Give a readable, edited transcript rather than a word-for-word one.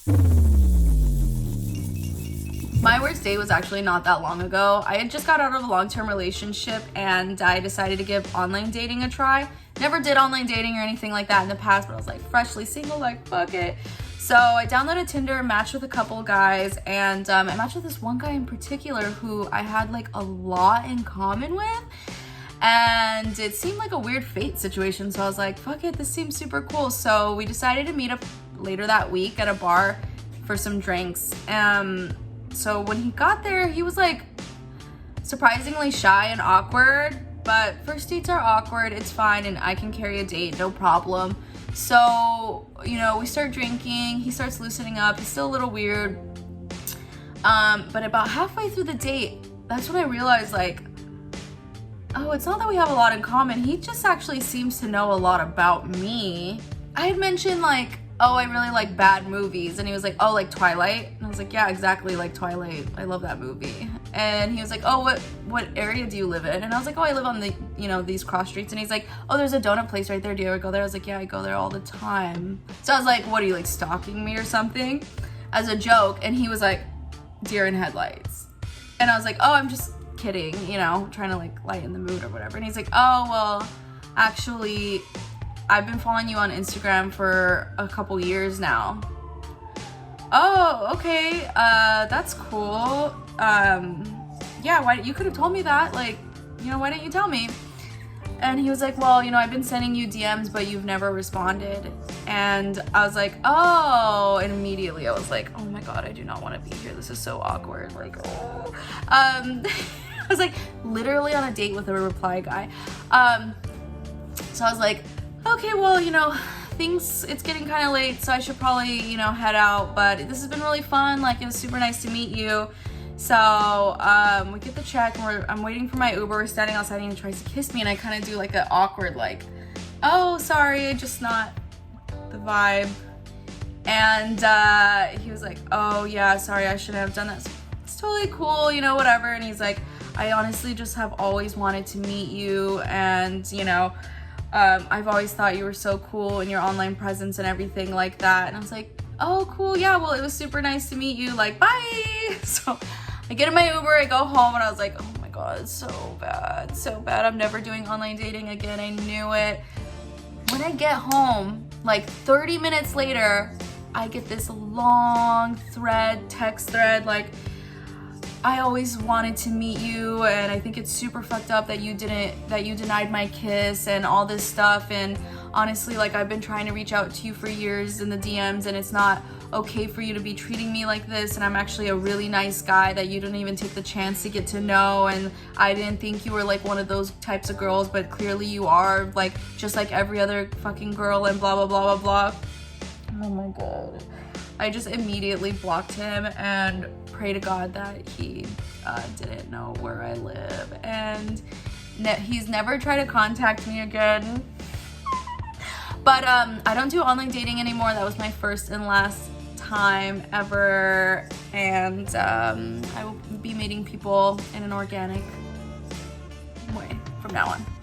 My worst date was actually not that long ago. I had just got out of a long-term relationship and I decided to give online dating a try. Never did online dating or anything like that in the past, but I was like freshly single, like fuck it. So I downloaded Tinder, matched with a couple guys, and I matched with this one guy in particular who I had like a lot in common with. And it seemed like a weird fate situation. So I was like, fuck it, this seems super cool. So we decided to meet up later that week at a bar for some drinks. So when he got there, he was like surprisingly shy and awkward, but first dates are awkward, it's fine, and I can carry a date, no problem. So, you know, we start drinking, he starts loosening up, he's still a little weird. But about halfway through the date, that's when I realized like, oh, it's not that we have a lot in common, he just actually seems to know a lot about me. I had mentioned like, oh, I really like bad movies. And he was like, oh, like Twilight? And I was like, yeah, exactly, like Twilight. I love that movie. And he was like, oh, what area do you live in? And I was like, oh, I live on the, you know, these cross streets. And he's like, oh, there's a donut place right there. Do you ever go there? I was like, yeah, I go there all the time. So I was like, what are you, like stalking me or something? As a joke. And he was like, deer in headlights. And I was like, oh, I'm just kidding, you know, trying to like lighten the mood or whatever. And he's like, oh, well, actually, I've been following you on Instagram for a couple years now. Oh, okay, that's cool. Yeah, you could have told me that, like, you know, why didn't you tell me? And he was like, well, you know, I've been sending you DMs, but you've never responded. And I was like, oh, and immediately I was like, oh my God, I do not want to be here. This is so awkward, like, oh. I was like literally on a date with a reply guy. So I was like, okay, well, you know, it's getting kind of late, so I should probably, you know, head out, but this has been really fun, like, it was super nice to meet you. So, we get the check, and I'm waiting for my Uber, we're standing outside, and he tries to kiss me, and I kind of do, like, an awkward, like, oh, sorry, just not the vibe. And, he was like, oh, yeah, sorry, I shouldn't have done that. So, it's totally cool, you know, whatever, and he's like, I honestly just have always wanted to meet you, and, you know, I've always thought you were so cool in your online presence and everything like that. And I was like, oh, cool. Yeah, well, it was super nice to meet you. Like, bye. So I get in my Uber, I go home, and I was like, oh my God, so bad, so bad. I'm never doing online dating again. I knew it. When I get home, like 30 minutes later, I get this long text thread, like, I always wanted to meet you, and I think it's super fucked up that you denied my kiss and all this stuff. And honestly, like, I've been trying to reach out to you for years in the DMs, and it's not okay for you to be treating me like this. And I'm actually a really nice guy that you didn't even take the chance to get to know. And I didn't think you were like one of those types of girls, but clearly you are, like, just like every other fucking girl, and blah, blah, blah, blah, blah. Oh my God. I just immediately blocked him and pray to God that he didn't know where I live, and he's never tried to contact me again. But I don't do online dating anymore. That was my first and last time ever, and I will be meeting people in an organic way from now on.